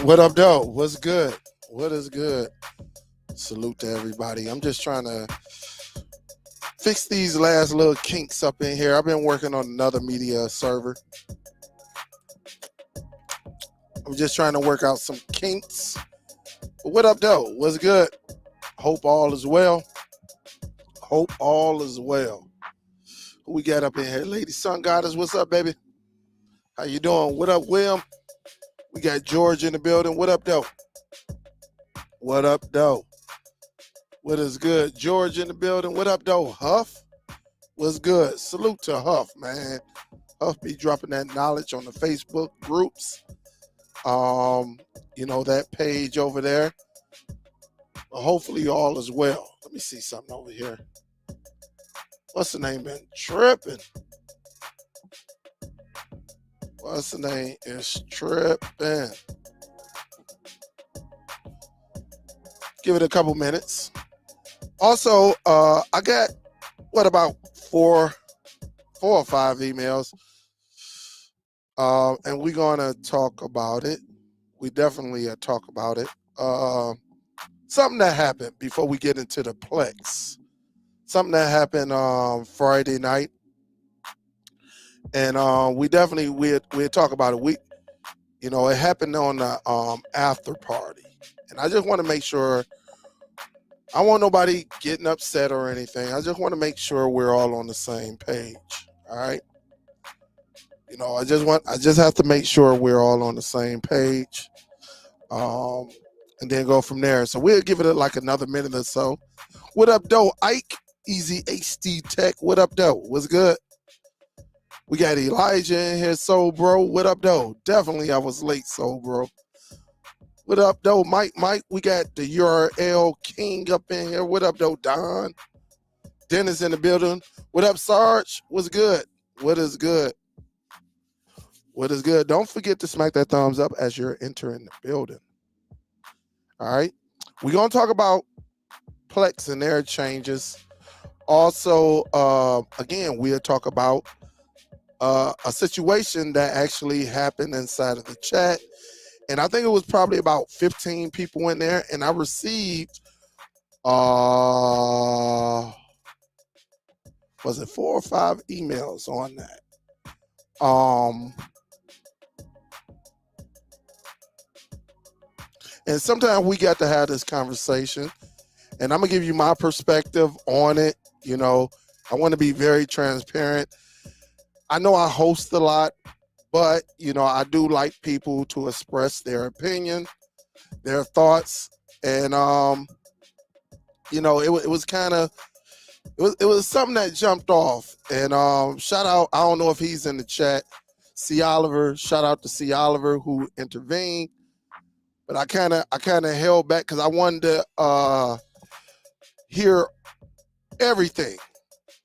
What up, though? What's good? What is good? Salute to everybody. I'm just trying to fix these last little kinks up in here. I've been working on another media server. I'm just trying to work out some kinks. But what up, though? What's good? Hope all is well. Hope all is well. Who we got up in here? Lady Sun Goddess, what's up, baby? How you doing? What up, Will? We got George in the building. What up, though? What up, though? What is good? George in the building. What up, though? Huff? What's good? Salute to Huff, man. Huff be dropping that knowledge on the Facebook groups. That page over there. Hopefully all is well. Let me see something over here. What's the name been tripping? What's the name is tripping? Give it a couple minutes. Also, I got about four or five emails. And we're gonna talk about it. We definitely talk about it. Something that happened before we get into the Plex. Something that happened Friday night, and we'd talk about it. It happened on the after party, and I just want to make sure. I don't want nobody getting upset or anything. I just want to make sure we're all on the same page. All right. I just have to make sure we're all on the same page, and then go from there. So we'll give it like another minute or so. What up, though? Ike, Easy HD Tech. What up, though? What's good? We got Elijah in here, Soul Bro. What up, though? Definitely I was late, Soul Bro. What up, though? Mike, we got the URL King up in here. What up, though? Don. Dennis in the building. What up, Sarge? What's good? What is good? What is good? Don't forget to smack that thumbs up as you're entering the building. All right. We're going to talk about Plex and their changes. Also, again, we'll talk about a situation that actually happened inside of the chat. And I think it was probably about 15 people in there. And I received, was it 4 or 5 emails on that? And sometimes we got to have this conversation. And I'm going to give you my perspective on it. I want to be very transparent. I know I host a lot, but, I do like people to express their opinion, their thoughts. And, it was kind of, it was something that jumped off. And shout out, I don't know if he's in the chat, C. Oliver. Shout out to C. Oliver who intervened. But I kind of held back because I wanted to hear everything.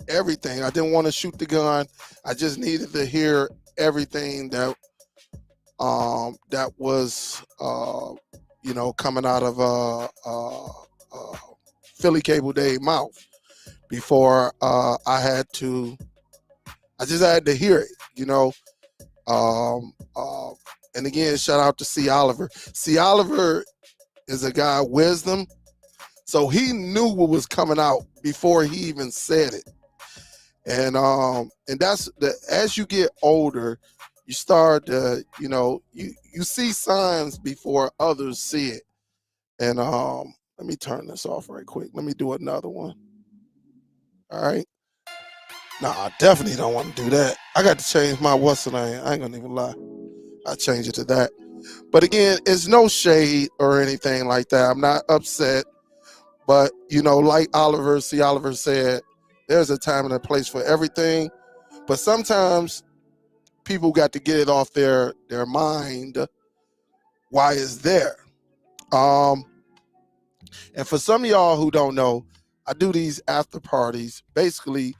I didn't want to shoot the gun. I just needed to hear everything that was coming out of Philly Cable Day mouth before I just had to hear it. And again, shout out to C. Oliver. C. Oliver is a guy of wisdom. So he knew what was coming out before he even said it. And that's as you get older, you start to, you see signs before others see it. And let me turn this off right quick. Let me do another one. All right. No, I definitely don't want to do that. I got to change my what's the name. I ain't gonna even lie. I change it to that. But again, it's no shade or anything like that. I'm not upset. But, like C. Oliver said, there's a time and a place for everything. But sometimes people got to get it off their mind why it's there. And for some of y'all who don't know, I do these after parties, basically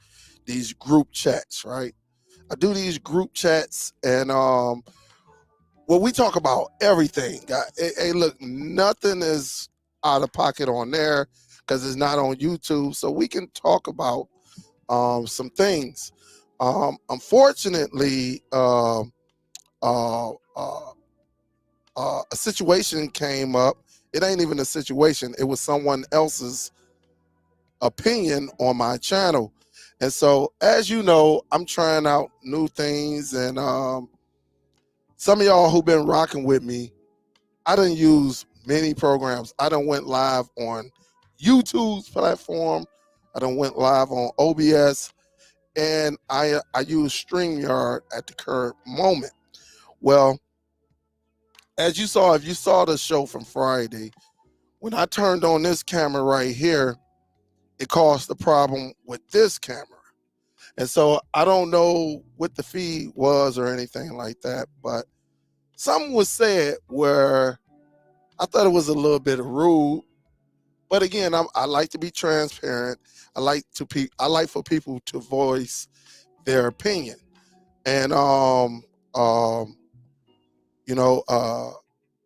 these group chats, right? I do these group chats and we talk about everything. Hey, look, nothing is out of pocket on there because it's not on YouTube. So we can talk about some things. Unfortunately, a situation came up. It ain't even a situation. It was someone else's opinion on my channel. And so, as you know, I'm trying out new things. And some of y'all who've been rocking with me, I done use many programs. I done went live on YouTube's platform. I done went live on OBS. And I use StreamYard at the current moment. Well, as you saw, if you saw the show from Friday, when I turned on this camera right here, it caused the problem with this camera. And so I don't know what the feed was or anything like that, but something was said where I thought it was a little bit rude. But again, I like to be transparent. I like for people to voice their opinion. And you know,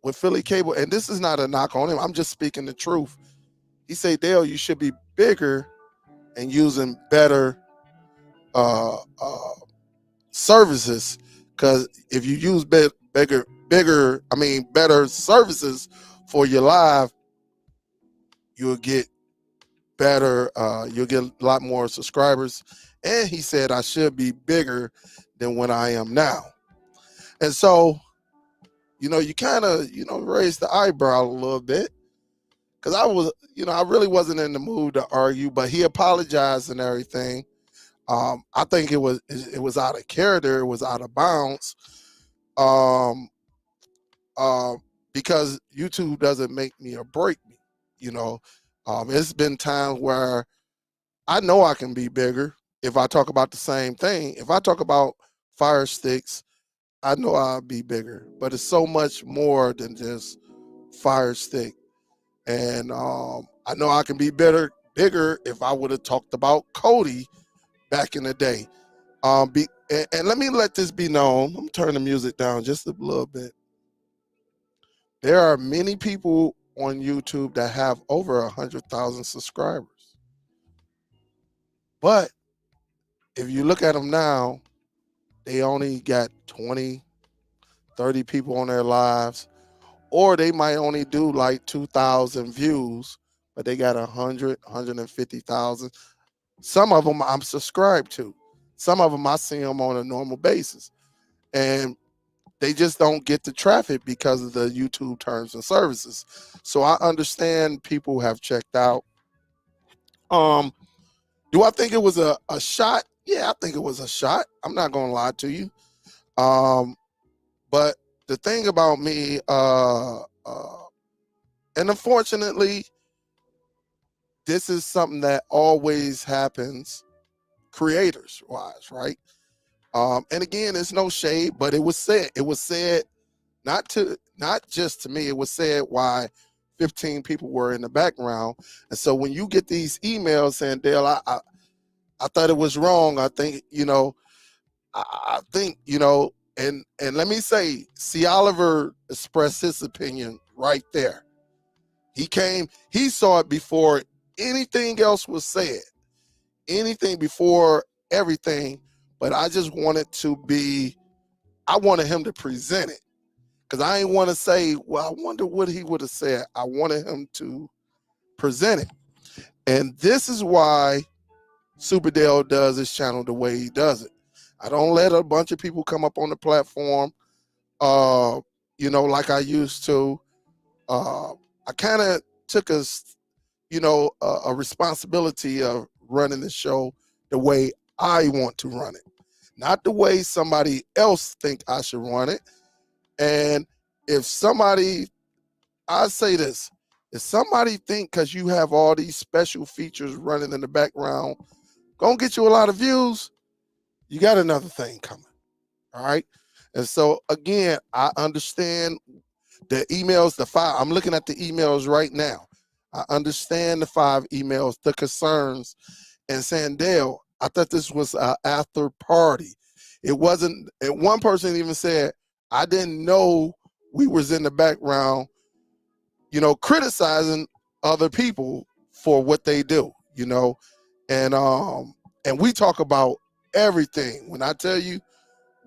with Philly Cable, and this is not a knock on him. I'm just speaking the truth. He said, Dale, you should be bigger and using better services, because if you use better services for your live, you'll get better. You'll get a lot more subscribers. And he said I should be bigger than when I am now. And so, you know, you kind of, you know, raise the eyebrow a little bit, because I was, you know, I really wasn't in the mood to argue, but he apologized and everything. I think it was out of character, it was out of bounds, because YouTube doesn't make me or break me. You know, it's been times where I know I can be bigger if I talk about the same thing. If I talk about Fire Sticks, I know I'll be bigger, but it's so much more than just Fire Stick. And I know I can be bigger if I would have talked about Cody back in the day. And let me let this be known. I'm turning the music down just a little bit. There are many people on YouTube that have over 100,000 subscribers. But if you look at them now, they only got 20, 30 people on their lives, or they might only do like 2,000 views, but they got 100, 150,000. Some of them I'm subscribed to. Some of them I see them on a normal basis. And they just don't get the traffic because of the YouTube terms and services. So I understand people have checked out. Do I think it was a shot? Yeah, I think it was a shot. I'm not gonna lie to you. But the thing about me, and unfortunately, this is something that always happens creators wise, right? And again, it's no shade, but it was said. It was said not just to me. It was said why 15 people were in the background. And so when you get these emails saying, Dale, I thought it was wrong. I think, you know, I think, you know, and let me say, C. Oliver expressed his opinion right there. He saw it before anything else was said, anything before everything. But I just wanted I wanted him to present it, because I didn't want to say, well, I wonder what he would have said. I wanted him to present it. And this is why Superdell does his channel the way he does it. I don't let a bunch of people come up on the platform, you know, like I used to. I kind of took a responsibility of running the show the way I want to run it, not the way somebody else think I should run it. And if somebody, I say this, if somebody think because you have all these special features running in the background, gonna get you a lot of views, you got another thing coming. All right. And so again, I understand the emails, the 5. I'm looking at the emails right now. I understand the 5 emails, the concerns, and saying, Dale, I thought this was an after party. It wasn't. And one person even said, I didn't know we was in the background, you know, criticizing other people for what they do, you know. And we talk about everything. When I tell you,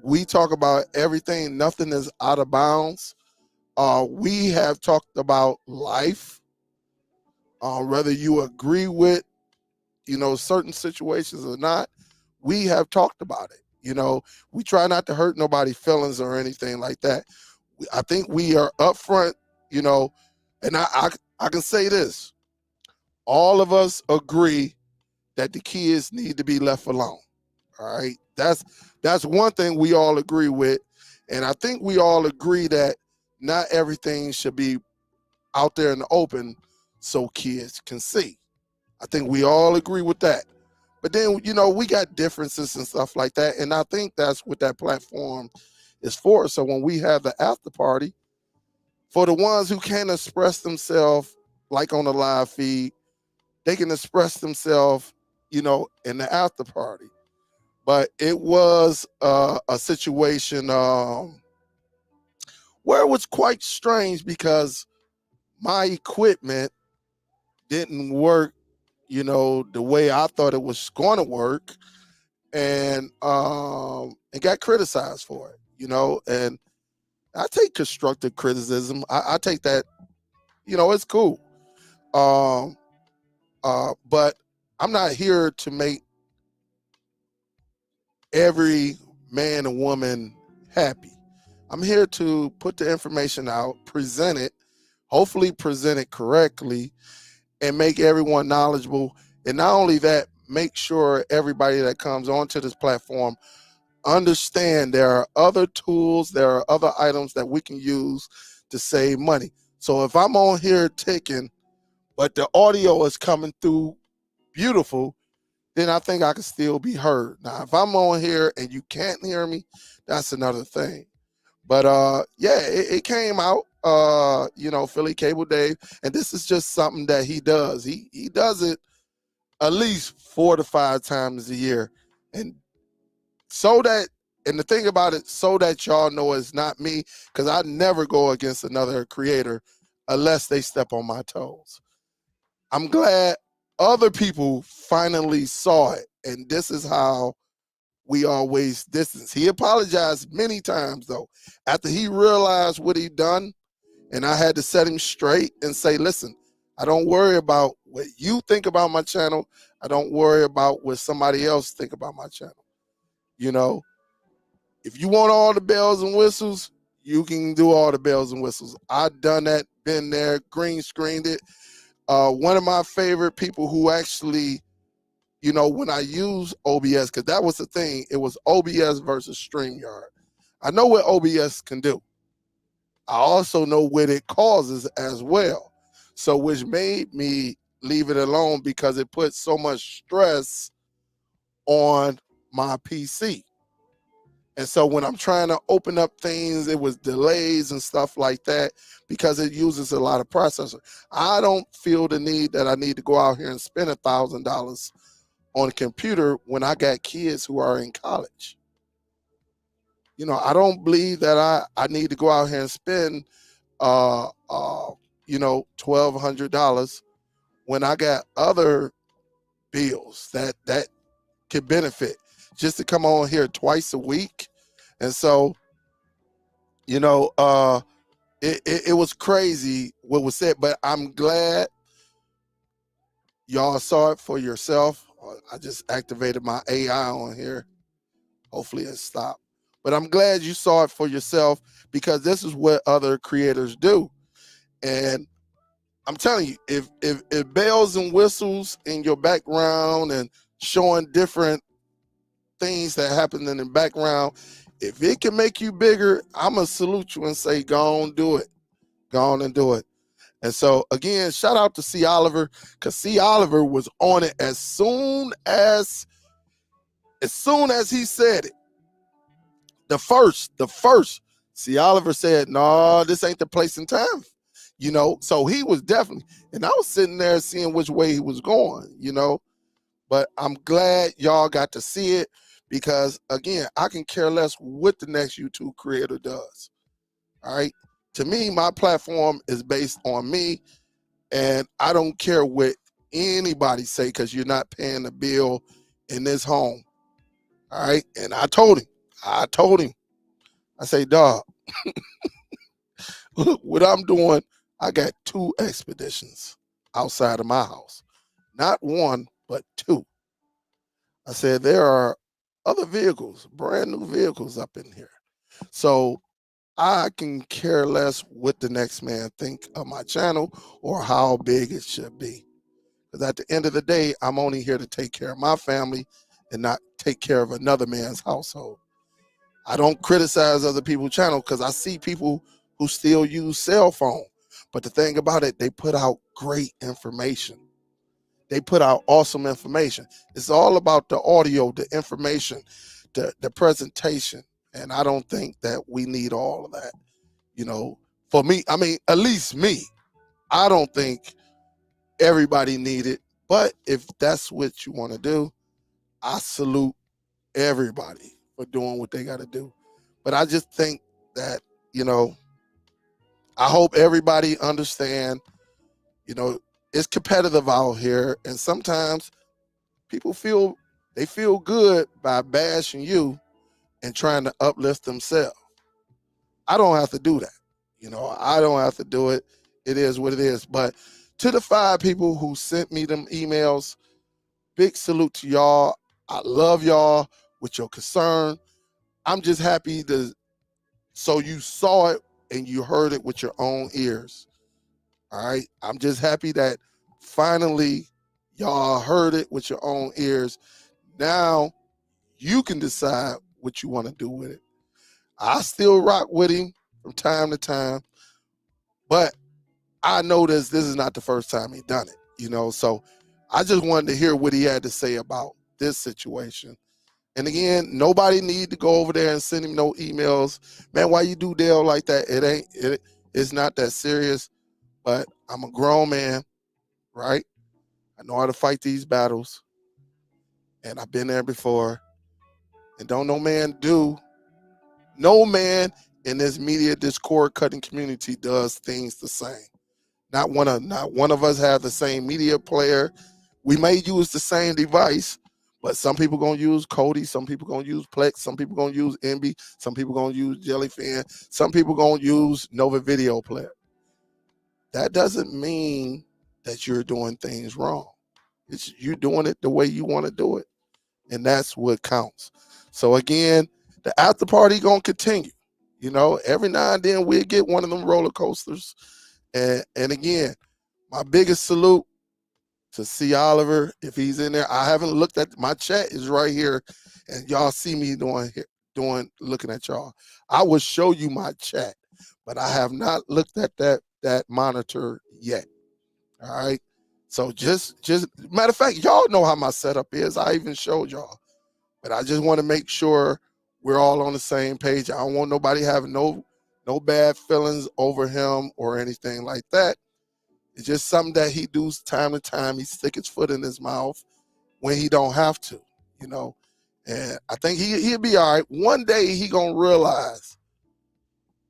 we talk about everything, nothing is out of bounds. We have talked about life, whether you agree with, certain situations or not. We have talked about it. We try not to hurt nobody's feelings or anything like that. I think we are upfront, and I can say this: all of us agree that the kids need to be left alone. All right, that's one thing we all agree with, and I think we all agree that not everything should be out there in the open so kids can see. I think we all agree with that. But then, we got differences and stuff like that. And I think that's what that platform is for. So when we have the after party, for the ones who can't express themselves, like on the live feed, they can express themselves, in the after party. But it was a situation where it was quite strange because my equipment didn't work, the way I thought it was going to work, and got criticized for it, and I take constructive criticism. I take that, it's cool. But I'm not here to make every man and woman happy. I'm here to put the information out, present it, hopefully present it correctly, and make everyone knowledgeable. And not only that, make sure everybody that comes onto this platform understand there are other tools, there are other items that we can use to save money. So if I'm on here ticking, but the audio is coming through beautiful, then I think I can still be heard. Now, if I'm on here and you can't hear me, that's another thing. But yeah, it came out, Philly Cable Dave, and this is just something that he does. He does it at least 4 to 5 times a year. And and the thing about it, so that y'all know it's not me, because I never go against another creator unless they step on my toes. I'm glad other people finally saw it, and this is how we always distance. He apologized many times, though, after he realized what he done, and I had to set him straight and say, listen, I don't worry about what you think about my channel. I don't worry about what somebody else think about my channel. If you want all the bells and whistles, you can do all the bells and whistles. I've done that, been there, green screened it. One of my favorite people who actually, when I use OBS, because that was the thing, it was OBS versus StreamYard. I know what OBS can do. I also know what it causes as well. So which made me leave it alone because it put so much stress on my PC. And so when I'm trying to open up things, it was delays and stuff like that because it uses a lot of processor. I don't feel the need that I need to go out here and spend $1,000 on a computer when I got kids who are in college. I don't believe that I need to go out here and spend $1,200 when I got other bills that could benefit just to come on here twice a week. And so, it was crazy what was said, but I'm glad y'all saw it for yourself. I just activated my AI on here. Hopefully it stopped. But I'm glad you saw it for yourself because this is what other creators do. And I'm telling you, if bells and whistles in your background and showing different things that happen in the background, if it can make you bigger, I'm going to salute you and say, go on, do it. Go on and do it. And so, again, shout out to C. Oliver, because C. Oliver was on it as soon as he said it. The first, C. Oliver said, no, this ain't the place and time. So he was definitely, and I was sitting there seeing which way he was going, but I'm glad y'all got to see it because, again, I can care less what the next YouTube creator does. All right. To me, my platform is based on me, and I don't care what anybody say because you're not paying the bill in this home. All right. And I told him, I say, dog, what I'm doing, I got 2 expeditions outside of my house. Not 1, but 2. I said there are other vehicles, brand new vehicles up in here. So I can care less what the next man think of my channel or how big it should be. Because at the end of the day, I'm only here to take care of my family and not take care of another man's household. I don't criticize other people's channel because I see people who still use cell phone. But the thing about it, they put out great information. They put out awesome information. It's all about the audio, the information, the presentation. And I don't think that we need all of that. You know, for me, I mean, at least me, I don't think everybody need it. But if that's what you want to do, I salute everybody for doing what they got to do. But I just think that, you know, I hope everybody understand, you know, it's competitive out here. And sometimes people feel good by bashing you and trying to uplift themselves. I don't have to do that. You know, I don't have to do it. It is what it is. But to the 5 people who sent me them emails, big salute to y'all. I love y'all with your concern. I'm just happy so you saw it and you heard it with your own ears. All right. I'm just happy that finally y'all heard it with your own ears. Now you can decide what you want to do with it. I still rock with him from time to time, but I know this is not the first time he done it, you know. So I just wanted to hear what he had to say about this situation. And again, nobody need to go over there and send him no emails. Man, why you do Dale like that? It's not that serious. But I'm a grown man, right? I know how to fight these battles. And I've been there before. And don't no man in this media discord cutting community does things the same. Not one of us have the same media player. We may use the same device, but some people gonna use Kodi, some people gonna use Plex, some people gonna use Envy, some people gonna use Jellyfin, some people gonna use Nova Video Player. That doesn't mean that you're doing things wrong. It's you doing it the way you want to do it, and that's what counts. So again, the after party gonna continue. You know, every now and then we'll get one of them roller coasters. And again, my biggest salute to C. Oliver, if he's in there. I haven't looked at my chat is right here, and y'all see me looking at y'all. I will show you my chat, but I have not looked at that monitor yet. All right. So just matter of fact, y'all know how my setup is. I even showed y'all, but I just want to make sure we're all on the same page. I don't want nobody having no bad feelings over him or anything like that. It's just something that he does time to time. He stick his foot in his mouth when he don't have to, you know. And I think he'll be all right. One day he gonna realize,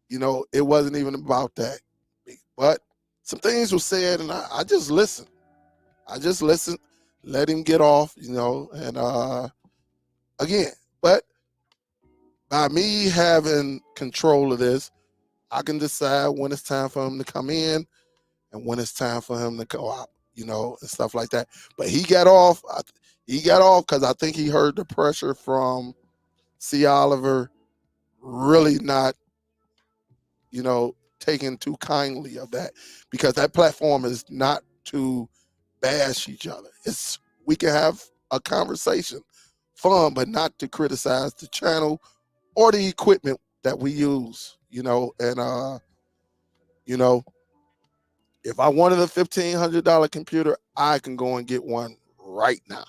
you know, it wasn't even about that. But some things were said, and I just listened. I just listened, let him get off, you know, and again, but by me having control of this, I can decide when it's time for him to come in and when it's time for him to go out, you know, and stuff like that. But he got off. He got off because I think he heard the pressure from C. Oliver really not, you know, taking too kindly of that, because that platform is not to bash each other. We can have a conversation, fun, but not to criticize the channel or the equipment that we use, you know. And you know, if I wanted a $1,500 computer, I can go and get one right now.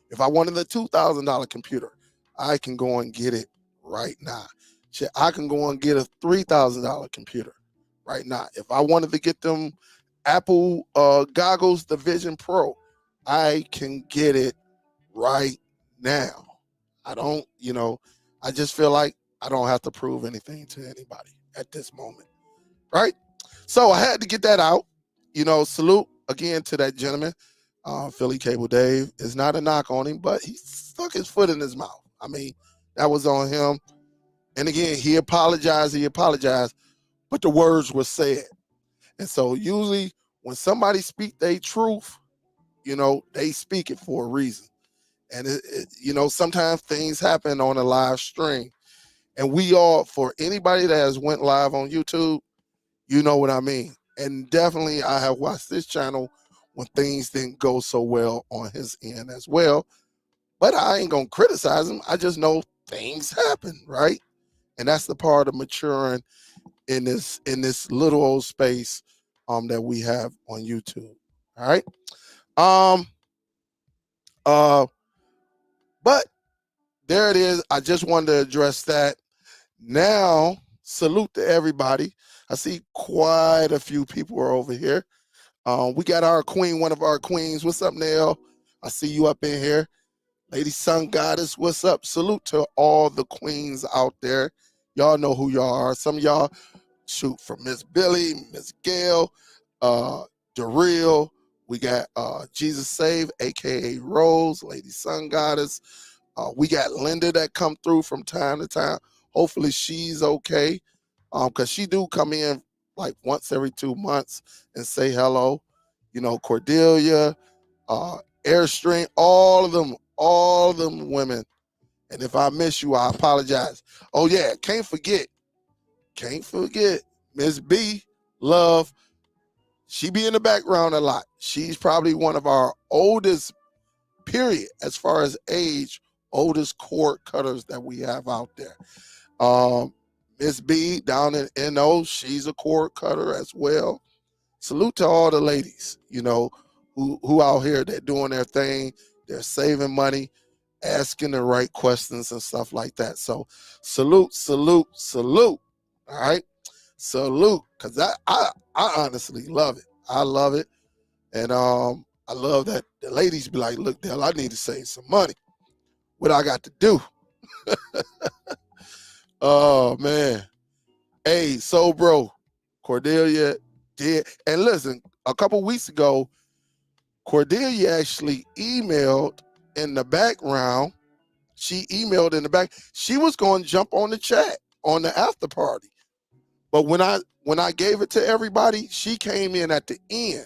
If I wanted a $2,000 computer, I can go and get it right now. Shit, I can go and get a $3,000 computer right now. If I wanted to get them Apple goggles, the Vision Pro, I can get it right now. I don't, you know, I just feel like I don't have to prove anything to anybody at this moment, right? So I had to get that out. You know, salute again to that gentleman, Philly Cable Dave. It's not a knock on him, but he stuck his foot in his mouth. I mean, that was on him. And again, he apologized. but the words were said. And so usually when somebody speak their truth, they speak it for a reason. And sometimes things happen on a live stream. And we all, for anybody that has went live on YouTube, you know what I mean. And definitely I have watched this channel when things didn't go so well on his end as well. But I ain't gonna criticize him. I just know things happen, right? And that's the part of maturing in this little old space that we have on YouTube. All right. Um but there it is. I just wanted to address that. Now, salute to everybody. I see quite a few people are over here. We got our queen, one of our queens. What's up, Nell? I see you up in here. Lady Sun Goddess, what's up? Salute to all the queens out there. Y'all know who y'all are. Some of y'all shoot from Miss Billy, Miss Gail, the Real. We got Jesus Save, aka Rose, Lady Sun Goddess. We got Linda that come through from time to time. Hopefully she's okay, because she do come in like once every 2 months and say hello. Cordelia, Airstream, all of them women. And if I miss you, I apologize. Oh yeah, can't forget Miss B, Love. She be in the background a lot. She's probably one of our oldest, period, as far as age, oldest cord cutters that we have out there. Miss B down in NO, she's a cord cutter as well. Salute to all the ladies, who out here, they're doing their thing, they're saving money, asking the right questions and stuff like that. So salute. All right. Salute. Cause I honestly love it. I love it. And I love that the ladies be like, look, Dale, I need to save some money. What I got to do? Oh man. Hey, so bro, Cordelia did. And listen, a couple weeks ago, Cordelia actually emailed in the background. She emailed in the back. She was going to jump on the chat on the after party. But when I gave it to everybody, she came in at the end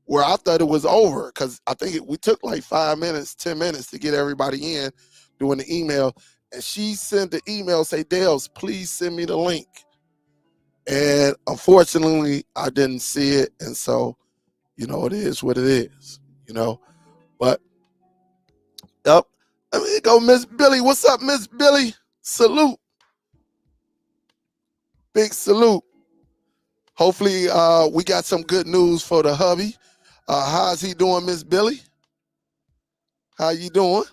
where I thought it was over, because I think we took like 5 minutes, 10 minutes to get everybody in doing the email. And she sent the email, say, Dales, please send me the link. And unfortunately, I didn't see it. And so, it is what it is, But, yep. There you go, Miss Billy. What's up, Miss Billy? Salute. Big salute. Hopefully, we got some good news for the hubby. How's he doing, Miss Billy? How you doing?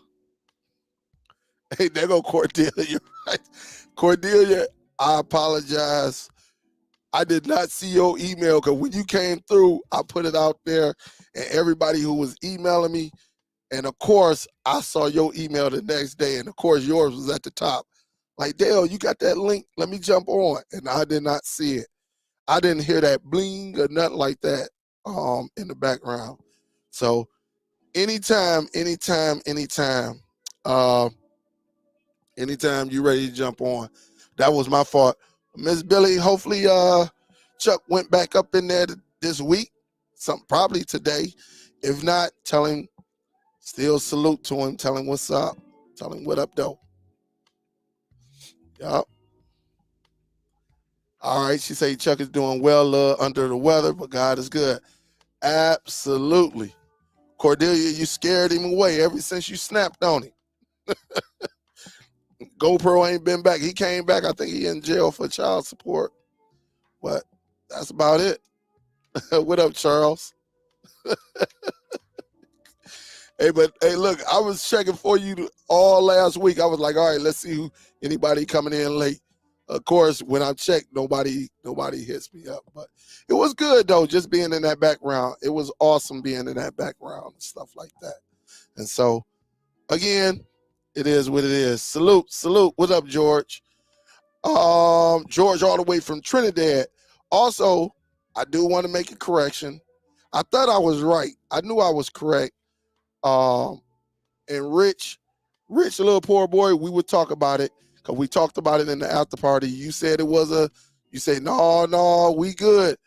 Hey, there go Cordelia. Right? Cordelia, I apologize. I did not see your email, because when you came through, I put it out there, and everybody who was emailing me, and of course, I saw your email the next day, and of course, yours was at the top. Like, Dale, you got that link? Let me jump on. And I did not see it. I didn't hear that bling or nothing like that in the background. So anytime you ready to jump on, that was my fault. Miss Billy, hopefully Chuck went back up in there this week, probably today. If not, tell him, still salute to him, tell him what's up, tell him what up though. Yup. All right, she say Chuck is doing well, under the weather, but God is good. Absolutely. Cordelia, you scared him away ever since you snapped on him. GoPro ain't been back. He came back. I think he in jail for child support. But that's about it. What up, Charles? Hey, look, I was checking for you all last week. I was like, all right, let's see anybody coming in late. Of course, when I checked, nobody hits me up. But it was good though, just being in that background. It was awesome being in that background and stuff like that. And so, again, it is what it is. Salute. What up, George? George, all the way from Trinidad. Also, I do want to make a correction. I thought I was right. I knew I was correct. And Rich, a little poor boy, we would talk about it, because we talked about it in the after party. You said it was a You say, no, we good.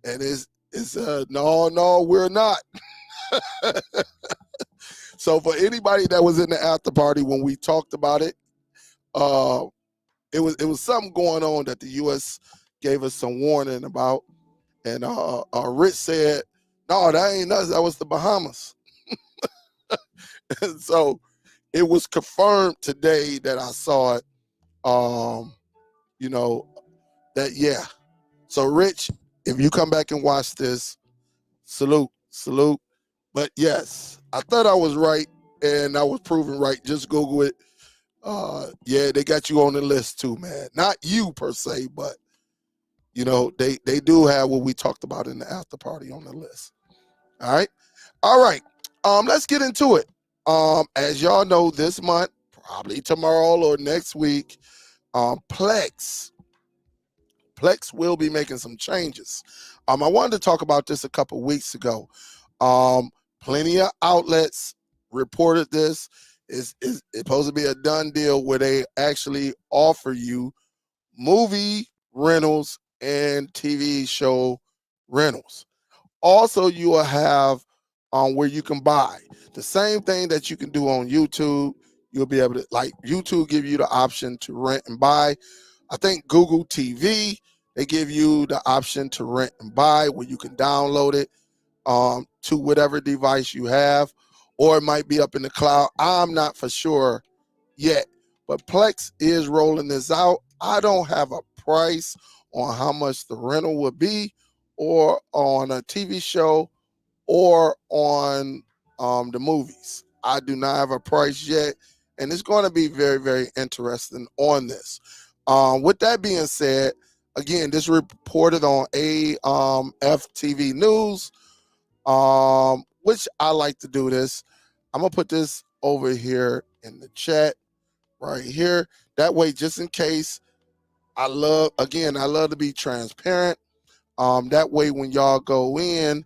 And it's no, we're not. So for anybody that was in the after party when we talked about it, it was something going on that the U.S. gave us some warning about. And Rich said, no, that ain't us. That was the Bahamas. And so it was confirmed today that I saw it. That, yeah. So Rich, if you come back and watch this, salute. But yes, I thought I was right, and I was proven right. Just Google it. Yeah, they got you on the list too, man. Not you per se, but they do have what we talked about in the after party on the list. All right. Let's get into it. As y'all know, this month, probably tomorrow or next week, Plex will be making some changes. I wanted to talk about this a couple weeks ago. Plenty of outlets reported this. It's supposed to be a done deal where they actually offer you movie rentals and TV show rentals. Also, you will have where you can buy the same thing that you can do on YouTube. You'll be able to, like, YouTube give you the option to rent and buy. I think Google TV, they give you the option to rent and buy where you can download it to whatever device you have, or it might be up in the cloud. I'm not for sure yet, but Plex is rolling this out. I don't have a price on how much the rental would be, or on a TV show, or on the movies. I do not have a price yet, and it's going to be very, very interesting on this. With that being said, again, this reported on AFTV News, which I like to do this. I'm going to put this over here in the chat right here. That way, just in case, I love to be transparent. That way, when y'all go in,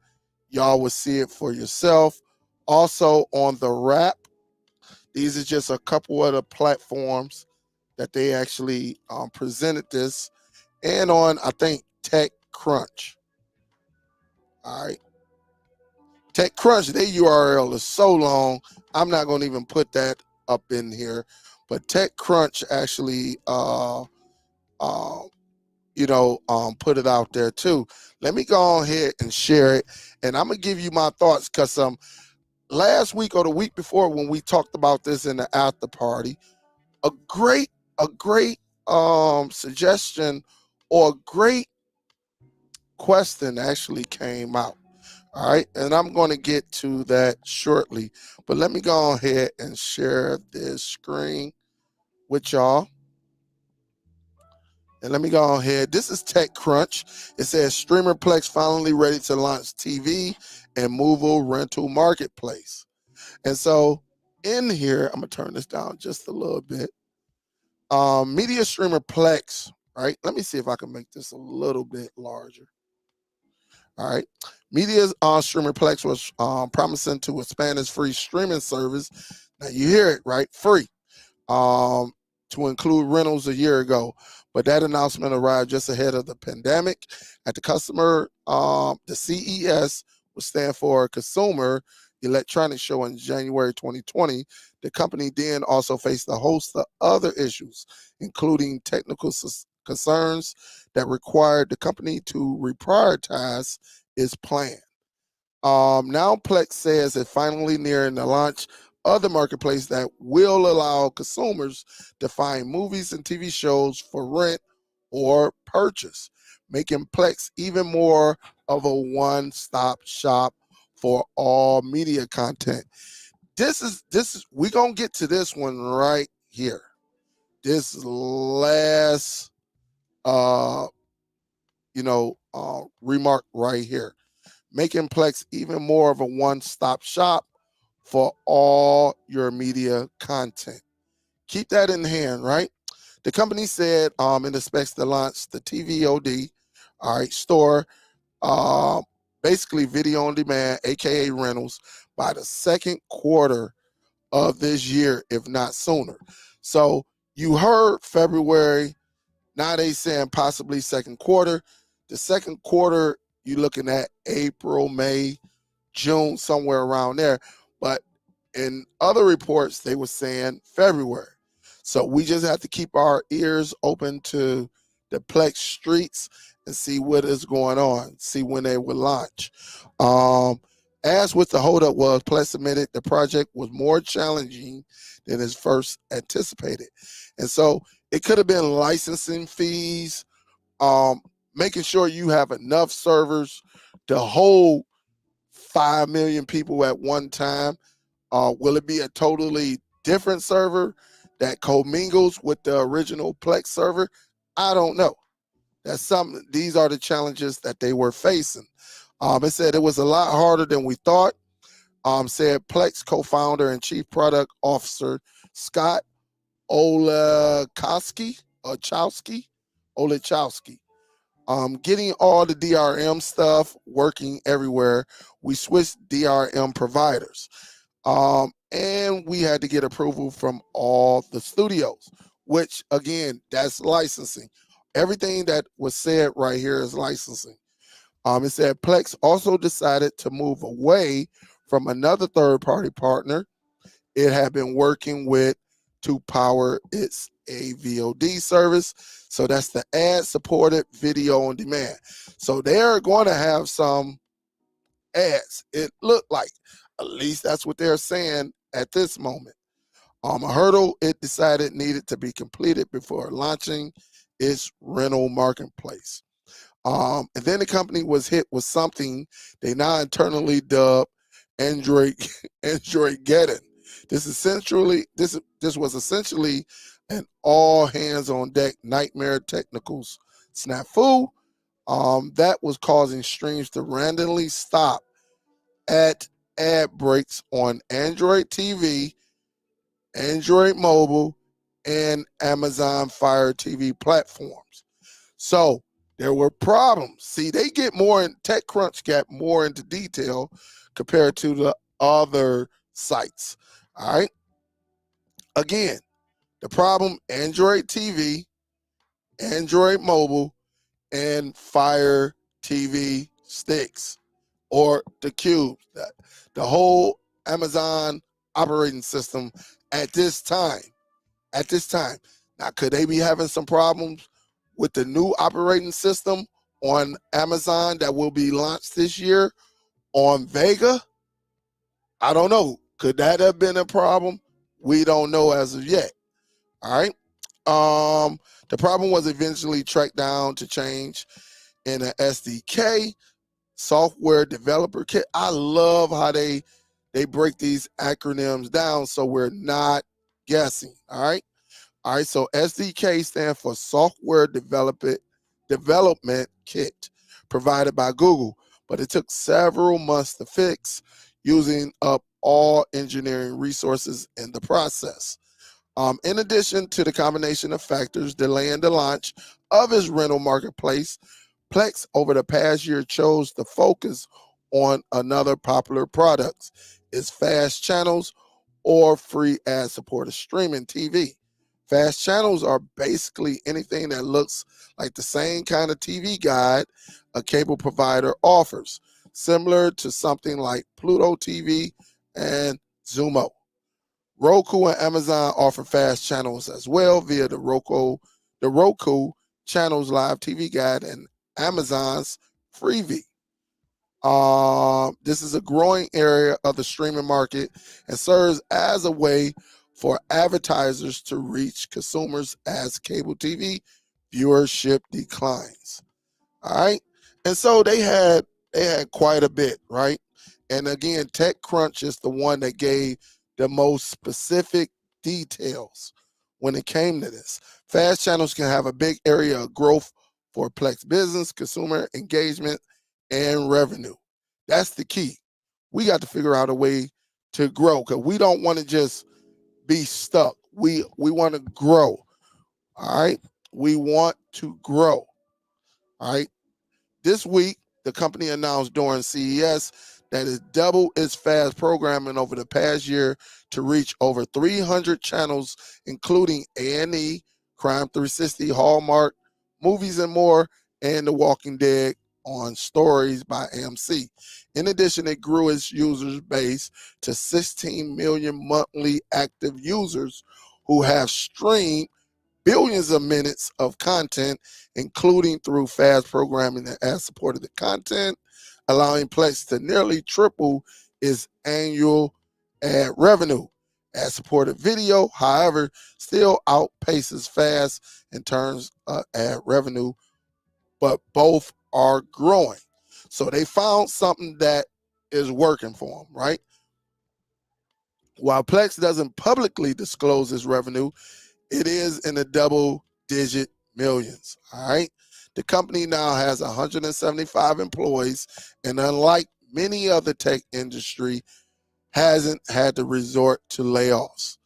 y'all will see it for yourself. Also, on the Wrap, these are just a couple of the platforms that they actually presented this, and on, I think, TechCrunch. All right. TechCrunch, their URL is so long, I'm not going to even put that up in here. But TechCrunch actually, put it out there too. Let me go ahead and share it, and I'm gonna give you my thoughts, because last week or the week before, when we talked about this in the after party, a great suggestion or a great question actually came out. All right, and I'm going to get to that shortly, but let me go ahead and share this screen with y'all. And let me go ahead. This is TechCrunch. It says streamer Plex finally ready to launch TV and mobile rental marketplace. And so in here, I'm going to turn this down just a little bit. Media streamer Plex, right? Let me see if I can make this a little bit larger. All right. Media's streamer Plex was promising to expand its free streaming service. Now you hear it, right? Free. To include rentals a year ago. But that announcement arrived just ahead of the pandemic. At the the CES, which stands for Consumer Electronics Show in January 2020, the company then also faced a host of other issues, including technical concerns that required the company to reprioritize its plan. Now Plex says it finally nearing the launch of the marketplace that will allow consumers to find movies and TV shows for rent or purchase, making Plex even more of a one-stop shop for all media content. This is we're gonna get to this one right here. This last remark right here, making Plex even more of a one-stop shop for all your media content. Keep that in hand, right? The company said it expects to launch the TVOD, all right, store, basically video on demand, aka rentals, by the second quarter of this year, if not sooner. So you heard February, Now they saying possibly second quarter. The second quarter, you're looking at April, May, June, somewhere around there. But in other reports, they were saying February. So we just have to keep our ears open to the Plex streets and see what is going on, see when they will launch. As with the holdup was, Plex admitted the project was more challenging than is first anticipated. And so it could have been licensing fees, making sure you have enough servers to hold 5 million people at one time. Will it be a totally different server that commingles with the original Plex server? I don't know. That's something. These are the challenges that they were facing. It said it was a lot harder than we thought. Said Plex co-founder and chief product officer Scott Olechowski. Getting all the DRM stuff working everywhere. We switched DRM providers. And we had to get approval from all the studios, which again, that's licensing. Everything that was said right here is licensing. It said Plex also decided to move away from another third-party partner it had been working with to power its AVOD service. So that's the ad-supported video on demand. So they're going to have some ads. It looked like, at least that's what they're saying at this moment. A hurdle it decided needed to be completed before launching its rental marketplace. And then the company was hit with something they now internally dubbed Android Geddon. This was essentially an all hands on deck nightmare technicals snafu that was causing streams to randomly stop at ad breaks on Android TV, Android mobile, and Amazon Fire TV platforms. So there were problems. See, they get more in TechCrunch got more into detail compared to the other sites. All right. Again, the problem: Android TV, Android mobile, and Fire TV sticks or the cube. The whole Amazon operating system at this time. Now, could they be having some problems with the new operating system on Amazon that will be launched this year on Vega? I don't know. Could that have been a problem? We don't know as of yet. All right. The problem was eventually tracked down to change in an SDK, software developer kit. I love how they break these acronyms down so we're not guessing. All right. So SDK stands for Software Development Kit, provided by Google, but it took several months to fix, using up all engineering resources in the process. In addition to the combination of factors delaying the launch of its rental marketplace, Plex over the past year chose to focus on another popular product, its fast channels or free ad-supported streaming TV. Fast channels are basically anything that looks like the same kind of TV guide a cable provider offers, similar to something like Pluto TV and Zumo. Roku and Amazon offer fast channels as well via the Roku Channels Live TV Guide and Amazon's Freevee. This is a growing area of the streaming market and serves as a way for advertisers to reach consumers as cable TV viewership declines. All right. And so they had quite a bit, right? And again, TechCrunch is the one that gave the most specific details when it came to this. Fast channels can have a big area of growth for Plex business, consumer engagement, and revenue. That's the key. We got to figure out a way to grow because we don't want to just be stuck. We want to grow. All right. We want to grow. All right. This week, the company announced during CES that it doubled its fast programming over the past year to reach over 300 channels, including A&E, Crime 360, Hallmark, Movies and More, and The Walking Dead on Stories by AMC. In addition, it grew its user base to 16 million monthly active users who have streamed billions of minutes of content, including through fast programming and ad-supported content, allowing Plex to nearly triple its annual ad revenue. Ad-supported video, however, still outpaces fast in terms of ad revenue, but both are growing. So they found something that is working for them, right? While Plex doesn't publicly disclose its revenue, it is in the double-digit millions, all right? The company now has 175 employees, and unlike many other tech industry, hasn't had to resort to layoffs.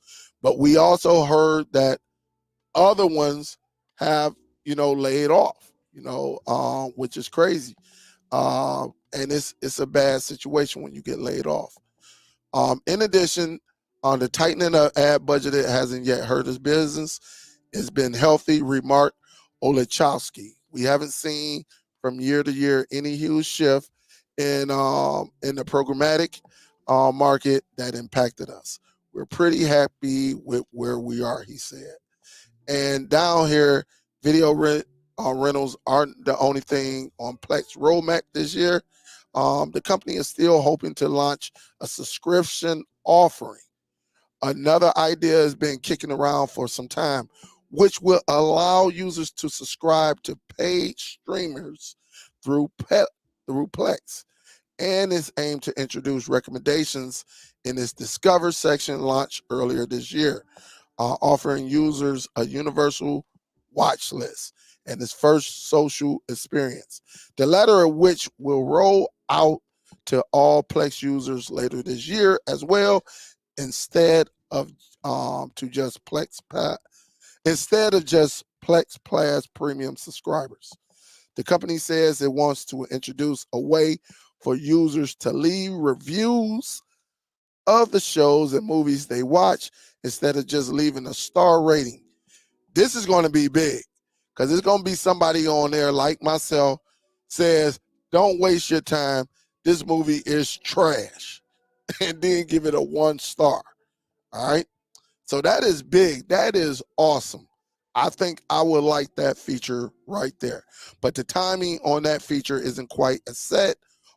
But we also heard that other ones have, laid off, which is crazy. And it's a bad situation when you get laid off. In addition, on the tightening of ad budget, it hasn't yet hurt his business. It's been healthy, remarked Olechowski. We haven't seen from year to year any huge shift in the programmatic market that impacted us. We're pretty happy with where we are, he said. And down here, video rentals aren't the only thing on Plex roadmap this year. The company is still hoping to launch a subscription offering. Another idea has been kicking around for some time, which will allow users to subscribe to paid streamers through Plex, and is aimed to introduce recommendations in its Discover section launched earlier this year, offering users a universal watch list and its first social experience, the latter of which will roll out to all Plex users later this year as well, instead of just Plex Plus premium subscribers. The company says it wants to introduce a way for users to leave reviews of the shows and movies they watch instead of just leaving a star rating. This is going to be big because there's going to be somebody on there like myself says, don't waste your time. This movie is trash. And then give it a 1 star. All right. So that is big. That is awesome. I think I would like that feature right there. But the timing on that feature isn't quite as set.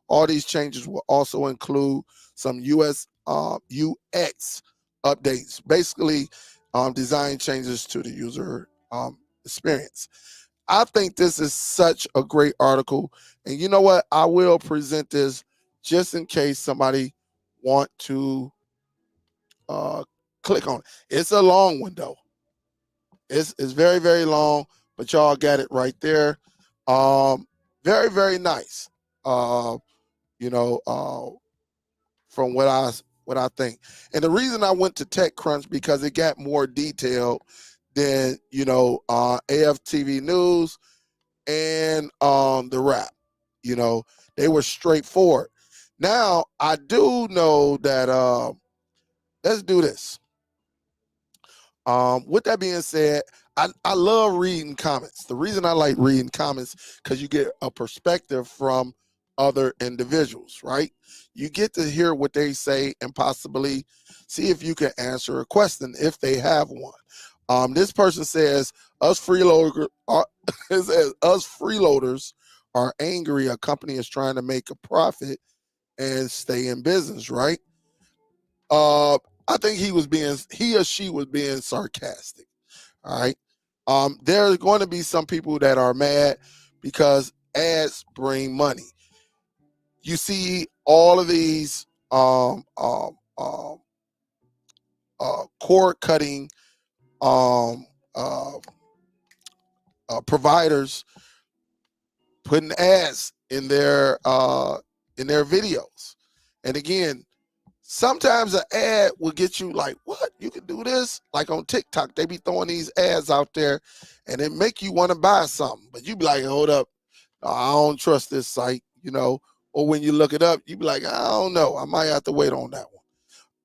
All these changes will also include some UX updates, basically design changes to the user experience. I think this is such a great article. And you know what? I will present this just in case somebody want to click on it. It's a long one though. It's very, very long, but y'all got it right there. Very, very nice. Uh, you know, from what I think. And the reason I went to TechCrunch because it got more detailed than AFTV News and the Wrap. They were straightforward. Now I do know that let's do this. With that being said, I love reading comments. The reason I like reading comments because you get a perspective from other individuals, right? You get to hear what they say and possibly see if you can answer a question if they have one. This person says us freeloaders are angry. A company is trying to make a profit and stay in business, right? I think he or she was being sarcastic. All right. There's going to be some people that are mad because ads bring money. You see all of these cord cutting providers putting ads in their videos. And again, sometimes an ad will get you like, what? You can do this? Like on TikTok, they be throwing these ads out there and it make you want to buy something. But you be like, hold up, I don't trust this site, Or when you look it up, you be like, I don't know. I might have to wait on that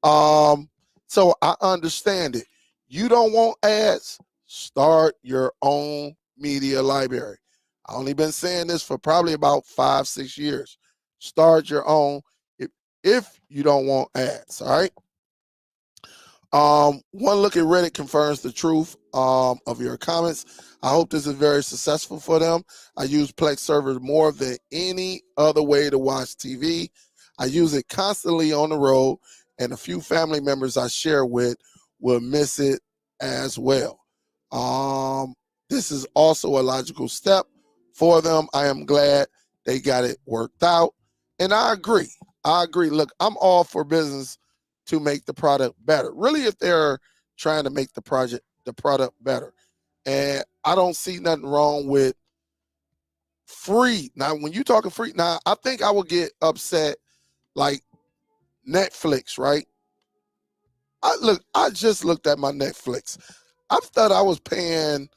one. So I understand it. You don't want ads? Start your own media library. I only been saying this for probably about 5-6 years. Start your own if you don't want ads. All right. One look at Reddit confirms the truth of your comments. I hope this is very successful for them. I use Plex servers more than any other way to watch TV. I use it constantly on the road, and a few family members I share with will miss it as well. This is also a logical step for them. I am glad they got it worked out, and I agree. Look, I'm all for business to make the product better. Really, if they're trying to make the product better. And I don't see nothing wrong with free. Now, when you talking free, now I think I would get upset like Netflix, right? I just looked at my Netflix. I thought I was paying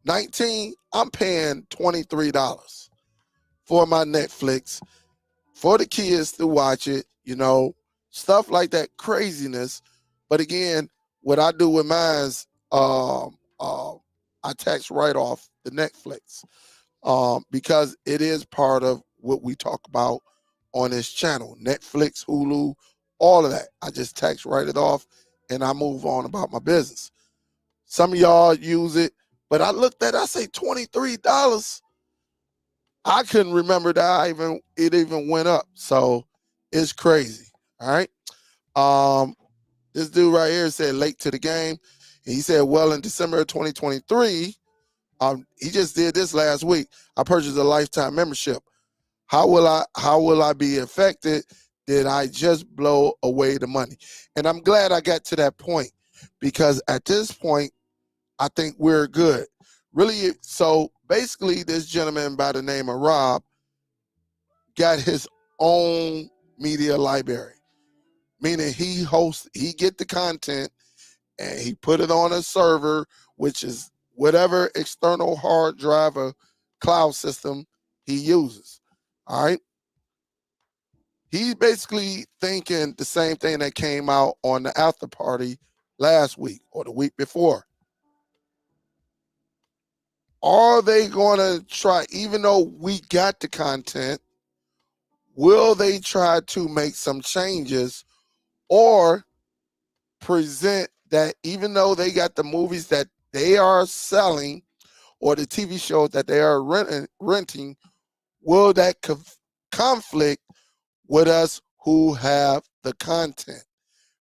$19. I'm paying $23 for my Netflix for the kids to watch it, stuff like that craziness. But again, what I do with mine is I tax right off the Netflix because it is part of what we talk about on this channel. Netflix, Hulu, all of that. I just tax write it off and I move on about my business. Some of y'all use it, but I looked at it, I say $23. I couldn't remember that it even went up. So it's crazy. All right. This dude right here said late to the game. And he said, well, in December of 2023, he just did this last week. I purchased a lifetime membership. How will I be affected? Did I just blow away the money? And I'm glad I got to that point because at this point, I think we're good. Really, so basically this gentleman by the name of Rob got his own media library, meaning he get the content and he put it on a server, which is whatever external hard drive or cloud system he uses. All right. He's basically thinking the same thing that came out on the after party last week or the week before. Are they going to try, even though we got the content, will they try to make some changes or present that even though they got the movies that they are selling or the TV shows that they are renting, will that conflict with us who have the content?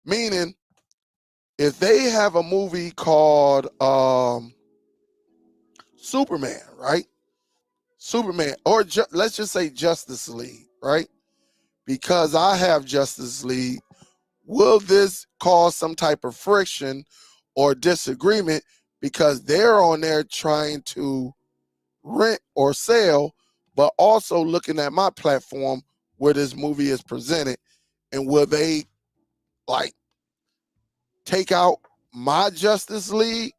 Meaning, if they have a movie called Superman, right? Superman, or let's just say Justice League, right? Because I have Justice League, will this cause some type of friction or disagreement because they're on there trying to rent or sell, but also looking at my platform where this movie is presented, and will they like take out my Justice League?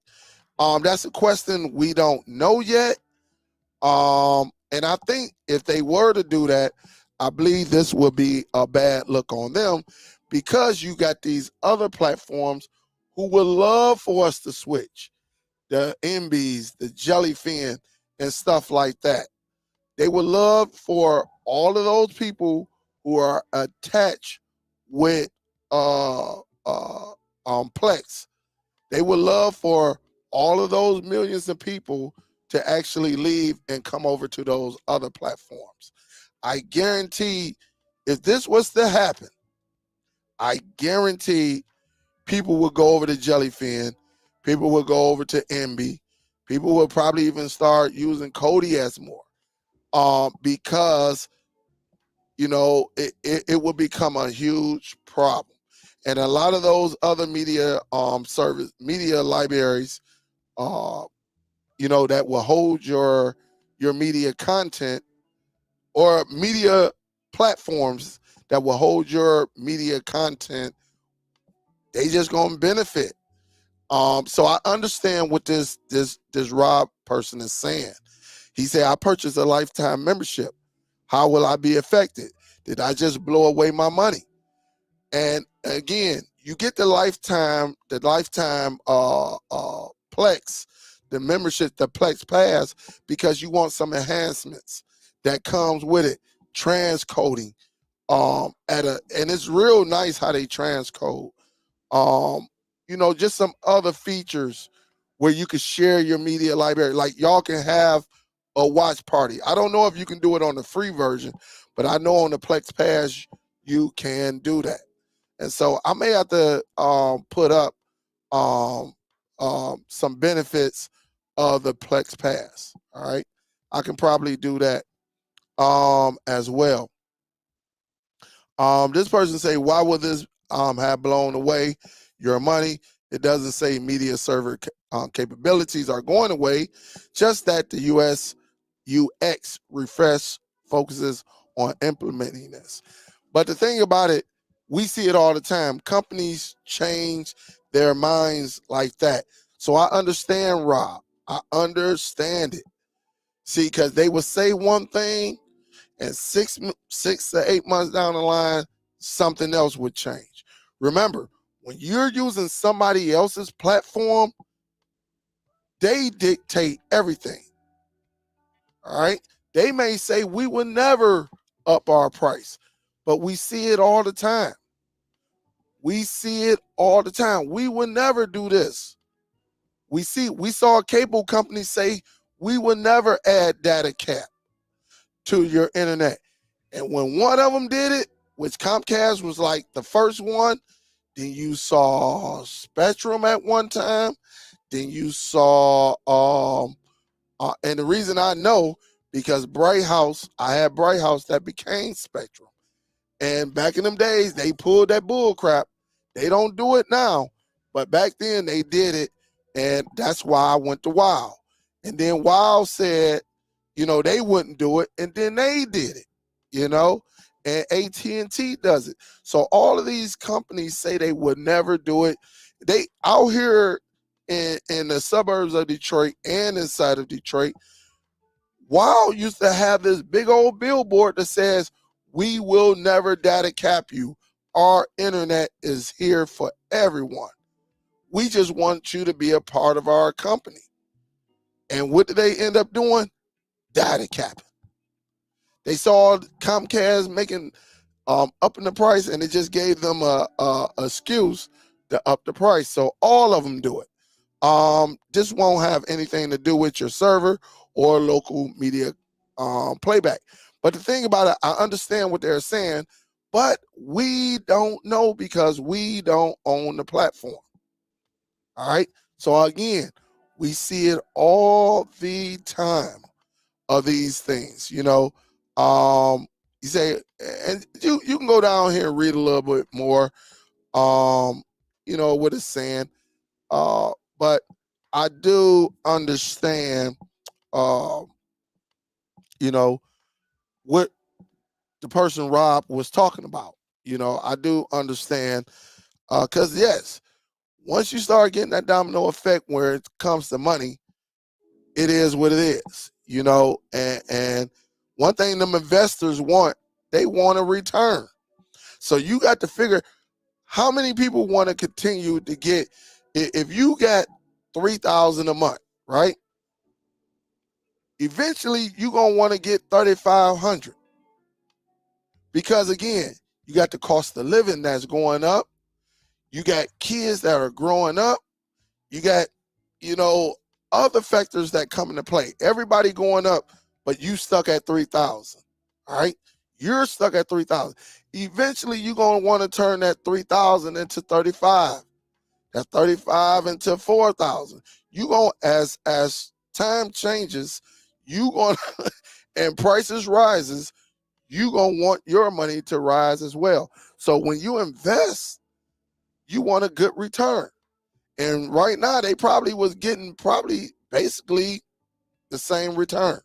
That's a question we don't know yet. And I think if they were to do that, I believe this would be a bad look on them because you got these other platforms who would love for us to switch, the MBs, the Jellyfin, and stuff like that. They would love for all of those people who are attached with Plex. They would love for all of those millions of people to actually leave and come over to those other platforms. I guarantee if this was to happen, I guarantee people will go over to Jellyfin, people will go over to MB, people will probably even start using Cody as more. Because it will become a huge problem, and a lot of those other media media libraries, that will hold your media content, or media platforms that will hold your media content, they just gonna benefit. So I understand what this Rob person is saying. He said, I purchased a lifetime membership. How will I be affected? Did I just blow away my money? And again, you get the lifetime Plex. the membership, the Plex Pass, because you want some enhancements that comes with it. Transcoding, and it's real nice how they transcode. Just some other features where you can share your media library. Like y'all can have a watch party. I don't know if you can do it on the free version, but I know on the Plex Pass you can do that. And so I may have to put up some benefits of the Plex Pass. All right, I can probably do that as well. This person say, why would this have blown away your money? It doesn't say media server capabilities are going away, just that the UX refresh focuses on implementing this. But the thing about it, we see it all the time. Companies change their minds like that. So I understand, Rob. I understand it. See, because they would say one thing, and 6 to 8 months down the line, something else would change. Remember, when you're using somebody else's platform, they dictate everything. All right. They may say we will never up our price, but we see it all the time. We see it all the time. We will never do this. We saw a cable company say we will never add data cap to your internet. And when one of them did it, which Comcast was like the first one, then you saw Spectrum at one time, then you saw and the reason I know, because Bright House, I had Bright House that became Spectrum. And back in them days, they pulled that bull crap. They don't do it now, but back then they did it, and that's why I went to WOW. And then WOW said, they wouldn't do it, and then they did it, and AT&T does it. So all of these companies say they would never do it. They out here in the suburbs of Detroit and inside of Detroit, WOW used to have this big old billboard that says, we will never data cap you. Our internet is here for everyone. We just want you to be a part of our company. And what did they end up doing? Data capping. They saw Comcast making upping the price, and it just gave them a excuse to up the price. So all of them do it. This won't have anything to do with your server or local media playback. But the thing about it, I understand what they're saying, but we don't know because we don't own the platform. All right. So again, we see it all the time of these things, you say, and you can go down here and read a little bit more, what it's saying. But I do understand, what the person Rob was talking about. I do understand, because yes, once you start getting that domino effect where it comes to money, it is what it is, and one thing them investors want, they want a return. So you got to figure how many people want to continue to get, if you got 3,000 a month, right? Eventually you're going to want to get 3,500. Because again, you got the cost of living that's going up. You got kids that are growing up. You got, other factors that come into play. Everybody going up, but you stuck at 3,000. All right. You're stuck at 3,000. Eventually you're going to want to turn that 3,000 into 35. That's 35 into 4,000. You going, as time changes, you going and prices rises, you going to want your money to rise as well. So when you invest, you want a good return. And right now they probably was getting basically the same return.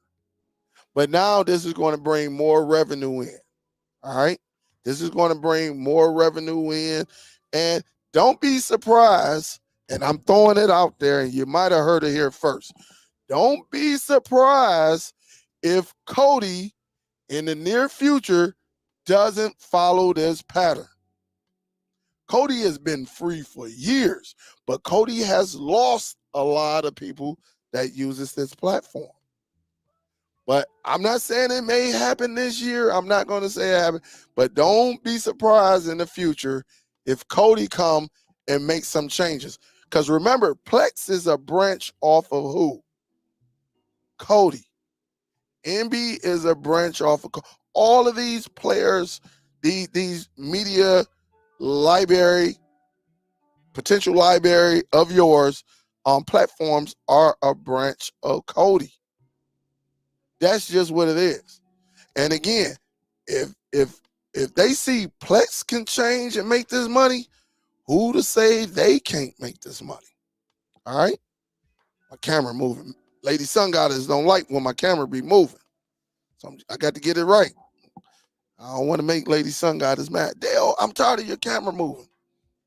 But now this is going to bring more revenue in. All right. This is going to bring more revenue in. And don't be surprised, and I'm throwing it out there, and you might have heard it here first. Don't be surprised if Kodi in the near future doesn't follow this pattern. Kodi has been free for years, but Kodi has lost a lot of people that uses this platform. But I'm not saying it may happen this year. I'm not going to say it happened, but don't be surprised in the future if Cody come and make some changes. Because remember, Plex is a branch off of who? Cody. MB is a branch off of all of these players, these media library, potential library of yours on platforms are a branch of Cody. That's just what it is. And again, if they see Plex can change and make this money, who to say they can't make this money? All right. My camera moving. Lady Sun Goddess don't like when my camera be moving. So I got to get it right. I don't want to make Lady Sun Goddess mad. Dale, I'm tired of your camera moving.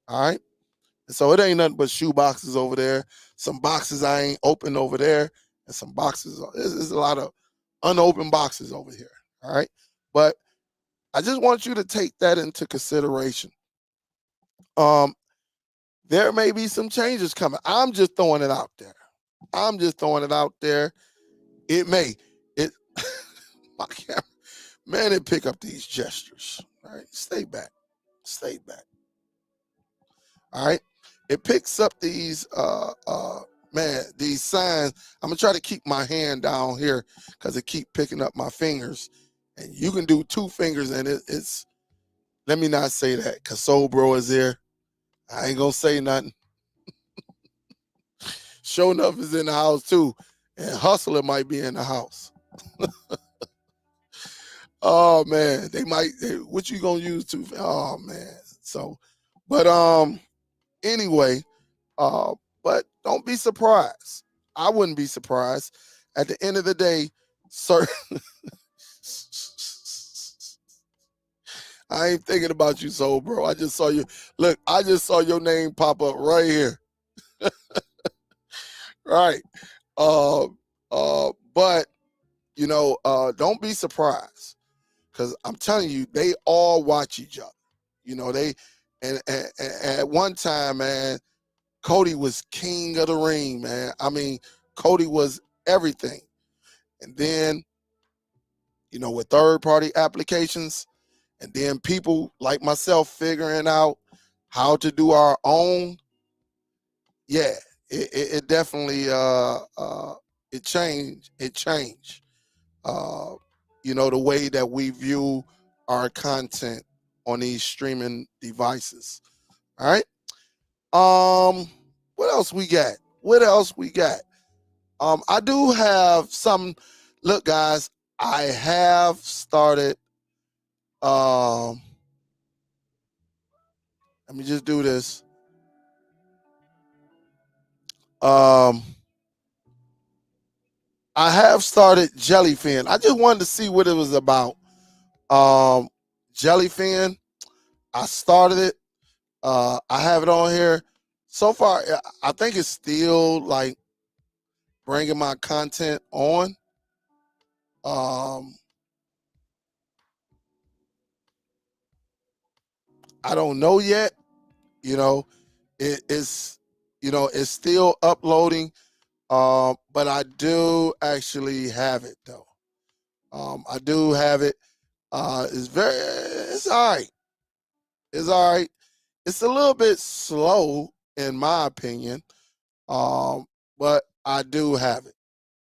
All right. And so it ain't nothing but shoe boxes over there. Some boxes I ain't opened over there. And some boxes. There's a lot of unopened boxes over here. All right. But I just want you to take that into consideration. There may be some changes coming. I'm just throwing it out there. I'm just throwing it out there. It may. It my camera, man, it pick up these gestures. All right. Stay back. Stay back. All right. It picks up these these signs. I'm gonna try to keep my hand down here because it keep picking up my fingers. And you can do 2 fingers and it's let me not say that because Soul Bro is there. I ain't gonna say nothing. Show enough is in the house too. And Hustler might be in the house. Oh man, what you gonna use to? Oh man. So, but anyway, but don't be surprised. I wouldn't be surprised. At the end of the day, sir, I ain't thinking about you, Soul Bro. I just saw you. Look, I just saw your name pop up right here. Right. But don't be surprised. Because I'm telling you, they all watch each other. And at one time, man, Cody was king of the ring, man. I mean, Cody was everything. And then, with third-party applications, and then people like myself figuring out how to do our own, yeah, it definitely it changed. It changed. The way that we view our content on these streaming devices. All right. What else we got? I do have some. Look, guys, I have started. Let me just do this. I have started Jellyfin. I just wanted to see what it was about. Jellyfin. I started it. I have it on here. So far, I think it's still like bringing my content on. I don't know yet. It's it's still uploading. But I do actually have it though. I do have it. It's all right. It's all right. It's a little bit slow in my opinion. But I do have it.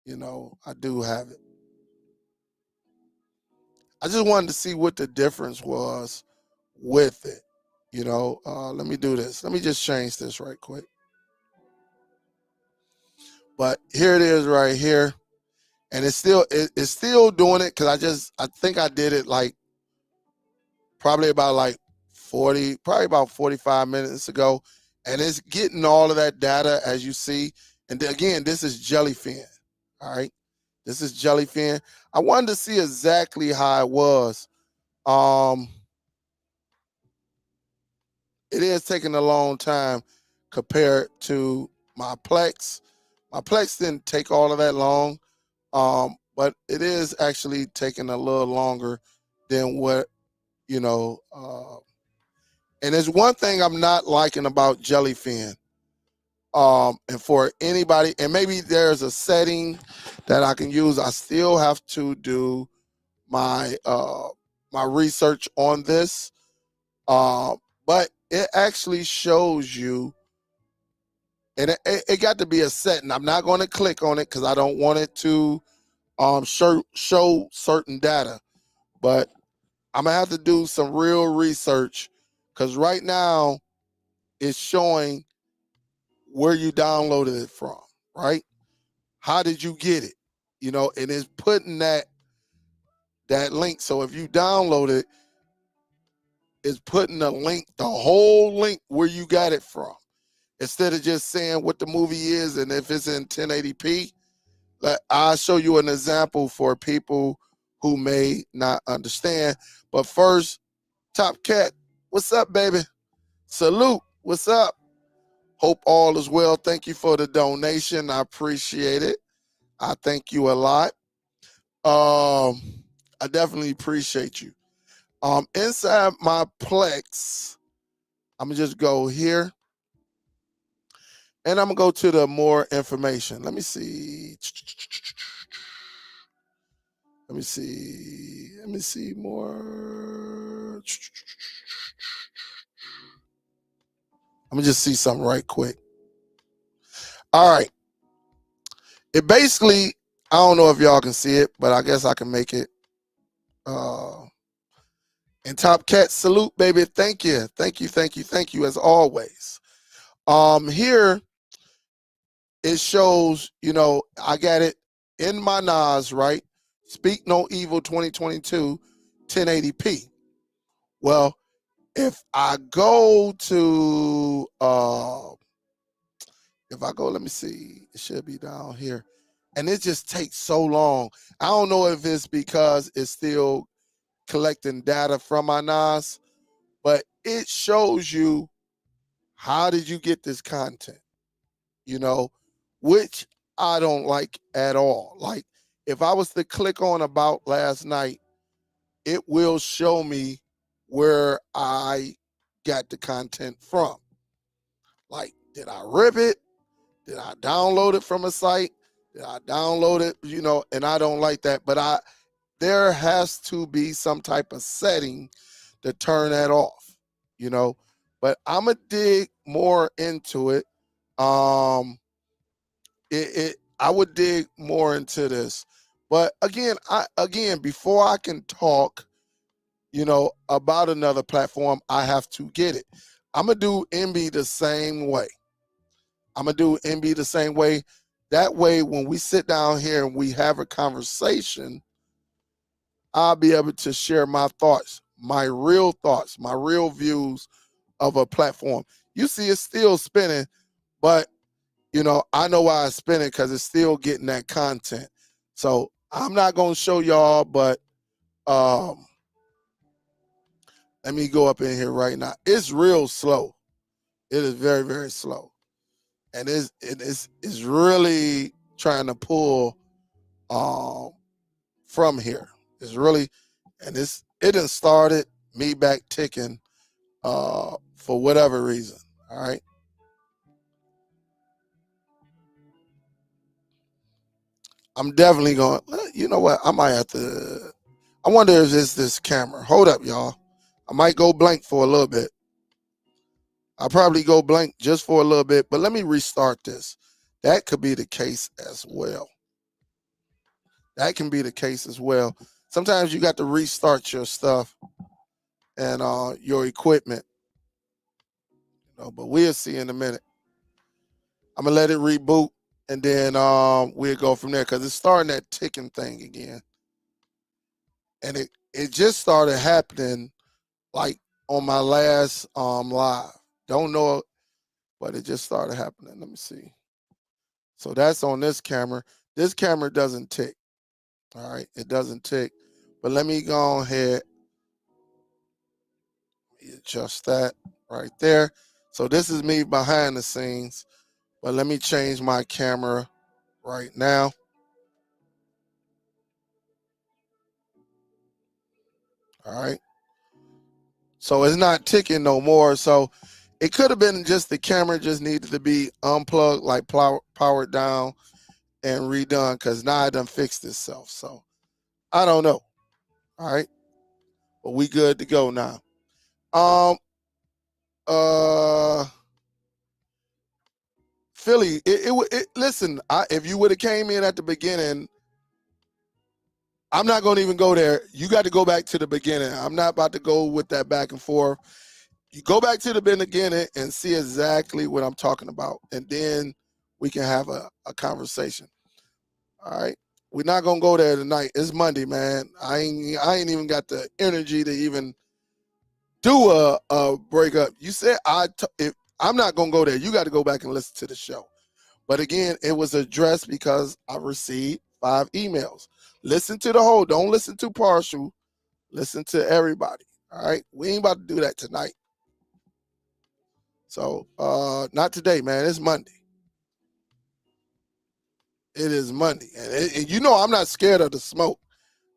I do have it. I just wanted to see what the difference was with it. Let me do this. Let me just change this right quick. But here it is right here. And it's still doing it because I think I did it like probably about like 45 minutes ago. And it's getting all of that data as you see. And again, this is Jellyfin. All right. This is Jellyfin. I wanted to see exactly how it was. It is taking a long time compared to my Plex. My Plex didn't take all of that long. But it is actually taking a little longer than what, and there's one thing I'm not liking about Jellyfin. And for anybody, and maybe there's a setting that I can use. I still have to do my my research on this. But it actually shows you, and it got to be a setting. I'm not going to click on it because I don't want it to show certain data. But I'm gonna have to do some real research because right now it's showing where you downloaded it from, right? How did you get it? You know, and it's putting that link. So if you download it, it's putting the link, the whole link where you got it from. Instead of just saying what the movie is and if it's in 1080p, I'll show you an example for people who may not understand. But first, Top Cat, what's up, baby? Salute, what's up? Hope all is well. Thank you for the donation. I appreciate it. I thank you a lot. I definitely appreciate you. Inside my Plex, I'm gonna just go here and I'm gonna go to the more information. Let me see. Let me see more. Let me just see something right quick. All right. It basically, I don't know if y'all can see it, but I guess I can make it. And Top Cat, salute, baby. Thank you. Thank you. Thank you. Thank you as always. Here it shows, you know, I got it in my NAS, right? Speak No Evil 2022, 1080p. Well, if I go to let me see, it should be down here. And it just takes so long. I don't know if it's because it's still collecting data from my NAS, but it shows you how did you get this content, you know, which I don't like at all. Like if I was to click on about last night, it will show me where I got the content from. Like, did I rip it? Did I download it from a site? Did I download it? You know, and I don't like that. But there has to be some type of setting to turn that off, you know. But I'm gonna dig more into it. I would dig more into this. But again, before I can talk, you know, about another platform, I have to get it. I'm gonna do MB the same way. I'm gonna do MB the same way. That way, when we sit down here and we have a conversation, I'll be able to share my thoughts, my real views of a platform. You see, it's still spinning, but you know, I know why it's spinning because it's still getting that content. So I'm not gonna show y'all, but let me go up in here right now. It's real slow. It is very, very slow. And it's really trying to pull from here. It's really, and it done started me back ticking for whatever reason. All right. I'm definitely going, you know what? I might have to, I wonder if it's this camera. Hold up, y'all. I might go blank for a little bit. I'll probably go blank just for a little bit, but let me restart this. That could be the case as well. That can be the case as well. Sometimes you got to restart your stuff and your equipment. You know, but we'll see in a minute. I'm gonna let it reboot and then we'll go from there because it's starting that ticking thing again. And it just started happening like on my last live. Don't know, but it just started happening. Let me see. So that's on this camera. This camera doesn't tick. All right, it doesn't tick. But let me go ahead, adjust that right there. So this is me behind the scenes. But let me change my camera right now. All right. So it's not ticking no more. So It could have been just the camera just needed to be unplugged, like powered down and redone, because now I done fixed itself. So I don't know. All right. But we good to go now. Um uh Philly, listen, if you would have came in at the beginning, I'm not going to even go there. You got to go back to the beginning. I'm not about to go with that back and forth. You go back to the beginning and see exactly what I'm talking about, and then we can have a conversation. All right. We're not gonna go there tonight. It's Monday, man. I ain't even got the energy to even do a breakup. You said if I'm not gonna go there, you got to go back and listen to the show. But again, it was addressed because I received 5 emails. Listen to the whole. Don't listen to partial. Listen to everybody. All right. We ain't about to do that tonight. So not today, man. It's Monday. It is Monday, and you know I'm not scared of the smoke.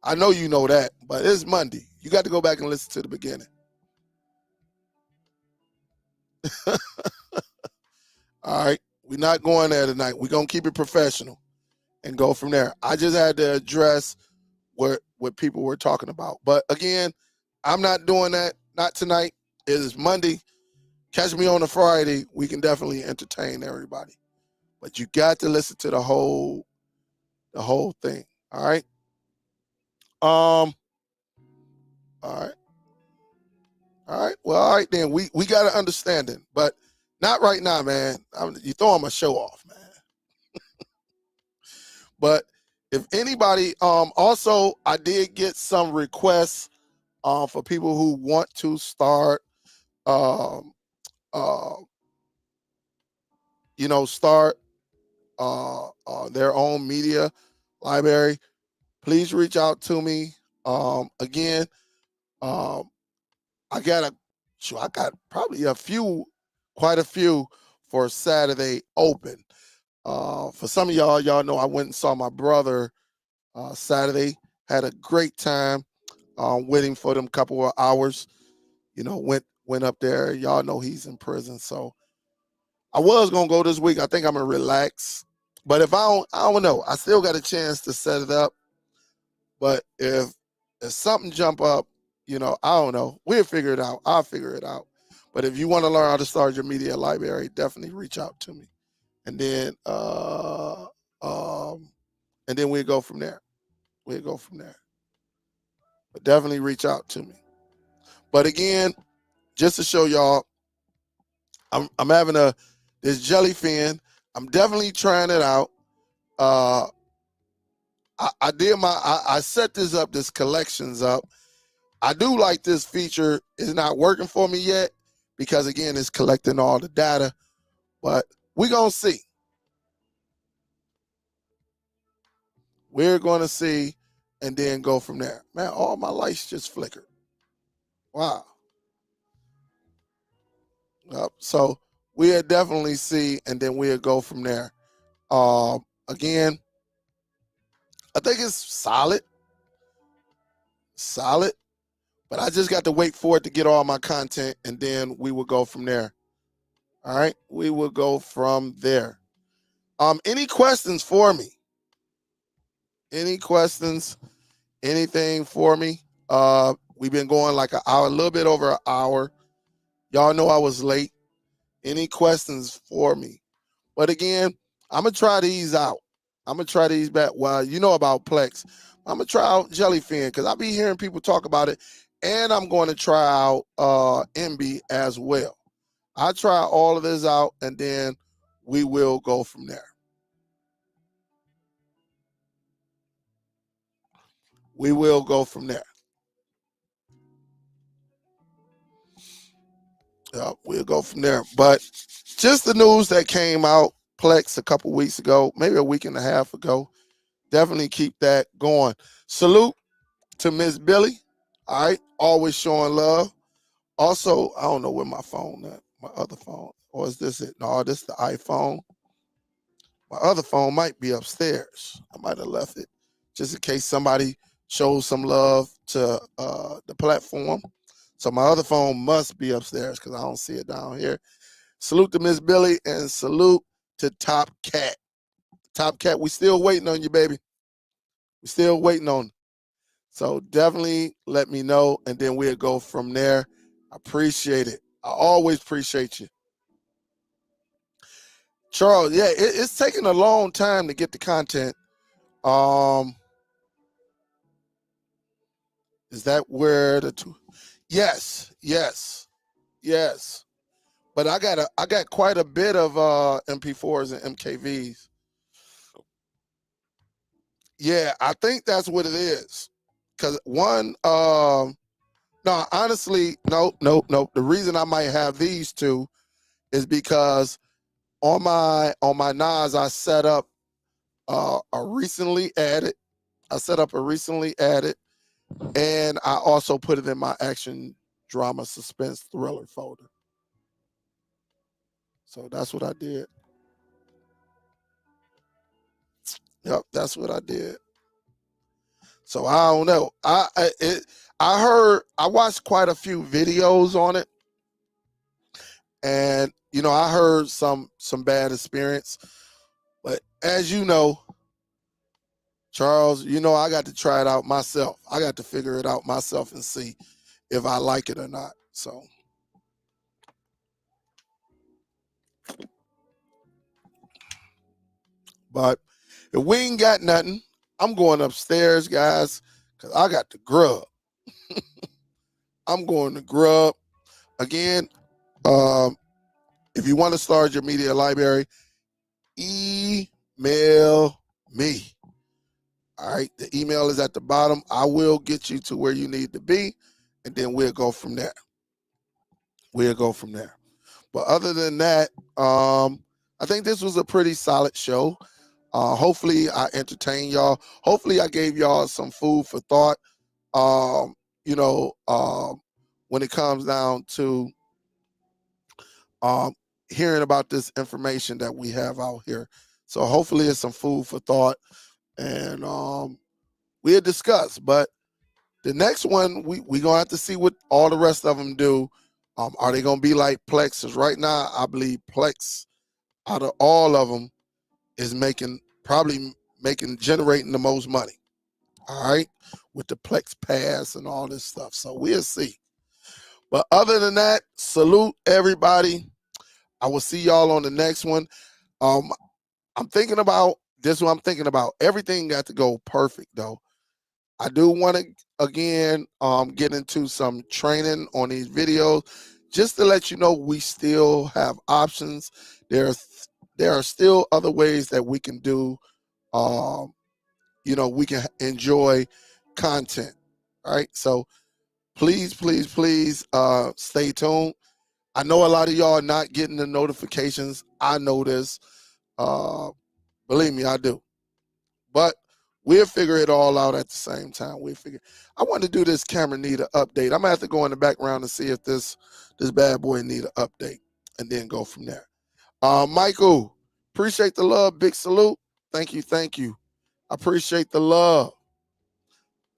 I know you know that, but it's Monday. You got to go back and listen to the beginning. All right. We're not going there tonight. We're going to keep it professional and go from there. I just had to address what people were talking about. But again, I'm not doing that. Not tonight. It is Monday. Catch me on a Friday. We can definitely entertain everybody. But you got to listen to the whole thing. All right. All right. All right. Well, all right then. We got an understanding, but not right now, man. You throwing my show off, man. But if anybody, also I did get some requests for people who want to start, um, uh, start their own media library. Please reach out to me. Again, um, I got probably quite a few for Saturday open. For some of y'all know I went and saw my brother Saturday. Had a great time waiting for them couple of hours. Went up there. Y'all know he's in prison, so I was gonna go this week. I think I'm gonna relax. But if I don't know. I still got a chance to set it up. But if something jump up, I don't know. We'll figure it out. I'll figure it out. But if you want to learn how to start your media library, definitely reach out to me. And then we'll go from there. We'll go from there. But definitely reach out to me. But again, just to show y'all, I'm having this Jellyfin. I'm definitely trying it out. I set this collections up. I do like this feature. It's not working for me yet because again, it's collecting all the data, but we're going to see. We're going to see and then go from there. Man, all my lights just flickered. Wow. So we'll definitely see and then we'll go from there. Again, I think it's solid, but I just got to wait for it to get all my content and then we will go from there. All right. We will go from there. Any questions for me? Any questions? Anything for me? We've been going like an hour, a little bit over an hour. Y'all know I was late. Any questions for me? But again, I'm gonna try these out. I'm gonna try these back. Well, you know about Plex. I'm gonna try out Jellyfin because I be hearing people talk about it, and I'm going to try out MB as well. I'll try all of this out, and then we will go from there. We will go from there. We'll go from there. But just the news that came out, Plex, a couple weeks ago, maybe a week and a half ago. Definitely keep that going. Salute to Miss Billy. All right. Always showing love. Also, I don't know where my phone at. My other phone. Or is this it? No, this is the iPhone. My other phone might be upstairs. I might have left it just in case somebody shows some love to the platform. So my other phone must be upstairs because I don't see it down here. Salute to Miss Billy and salute to Top Cat. Top Cat, we still waiting on you, baby. We still waiting on you. So definitely let me know, and then we'll go from there. I appreciate it. I always appreciate you. Charles, yeah, it's taking a long time to get the content. Is that where the two? Yes, yes, yes. But I got quite a bit of MP4s and MKVs. Yeah, I think that's what it is. Cause one, no, honestly, no. The reason I might have these two is because on my NAS I set up a recently added. I set up a recently added, and I also put it in my action, drama, suspense, thriller folder. So that's what I did. Yep, that's what I did. So I don't know. I watched quite a few videos on it, and I heard some bad experience. But as you know, Charles, I got to try it out myself. I got to figure it out myself and see if I like it or not. So, but if we ain't got nothing, I'm going upstairs, guys, because I got to grub. I'm going to grub. Again, if you want to start your media library, email me. All right. The email is at the bottom. I will get you to where you need to be, and then we'll go from there. We'll go from there. But other than that, I think this was a pretty solid show. Hopefully I entertained y'all. Hopefully I gave y'all some food for thought. Um, you know, when it comes down to um, hearing about this information that we have out here. So hopefully it's some food for thought, and we'll discuss. But the next one, we gonna have to see what all the rest of them do. Are they gonna be like Plex? 'Cause right now, I believe Plex, out of all of them, is generating the most money. All right, with the Plex Pass and all this stuff. So we'll see. But other than that, salute everybody. I will see y'all on the next one. Um, I'm thinking about this one. I'm thinking about everything got to go perfect though. I do want to again get into some training on these videos, just to let you know we still have options. There are still other ways that we can do. We can enjoy content. All right. So please, please, please stay tuned. I know a lot of y'all are not getting the notifications. I know this. Uh, Believe me, I do. But we'll figure it all out at the same time. I want to do this camera need an update. I'm gonna have to go in the background and see if this bad boy need an update, and then go from there. Michael, appreciate the love. Big salute. Thank you, thank you. I appreciate the love.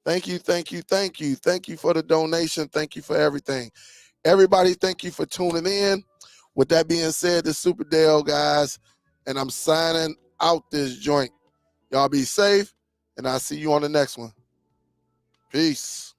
Thank you, thank you, thank you. Thank you for the donation. Thank you for everything. Everybody, thank you for tuning in. With that being said, this Superdell, guys, and I'm signing out this joint. Y'all be safe, and I'll see you on the next one. Peace.